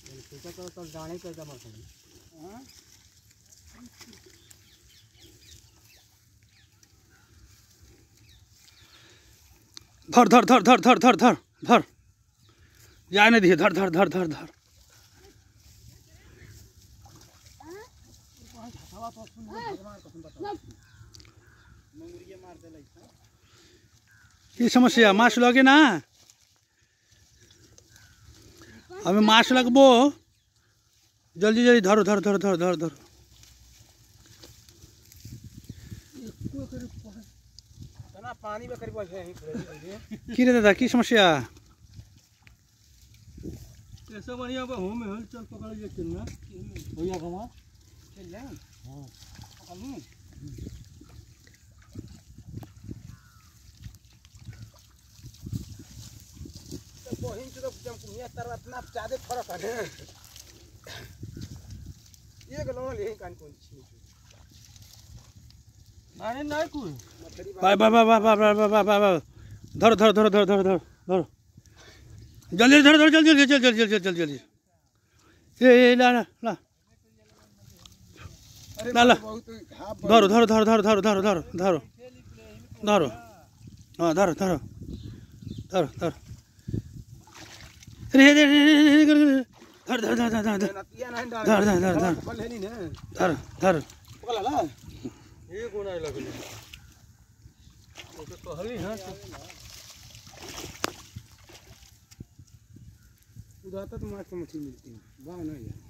तो डाणे पे जमा कर। हां धर धर धर धर धर धर धर धर जाने दिए धर धर धर धर धर ये समस्या मास लगे ना हमें मास लगबो जल्दी जल्दी धरो धर धर धर धर धर पानी में करीब की रे दादा की समस्या ऐसा बढ़िया हो में हल चल पकड़ ले कितना भैया कमा चल जाए हां पकड़ लूं तो बहिन से तो जब कुनिया तर इतना ज्यादा फर्क है ये गलो ले कान कौन छी नाने नहीं कोई बाय बाय बाय बाय बाय बाय बाय बाय धर धर धर धर धर धर धर जल्दी धर धर जल्दी जल्दी जल्दी जल्दी जल्दी जल्दी ये ला ला ला ला ला धरो धरो धरो धरो धरो धरो धरो धरो धरो हाँ धरो धरो धरो धरो रे रे रे धर धर धर धर धर धर धर धर धर धर धर ये कोना लगले ओके कहली हां उधर तक माछ मछली मिलती है वाह ना यार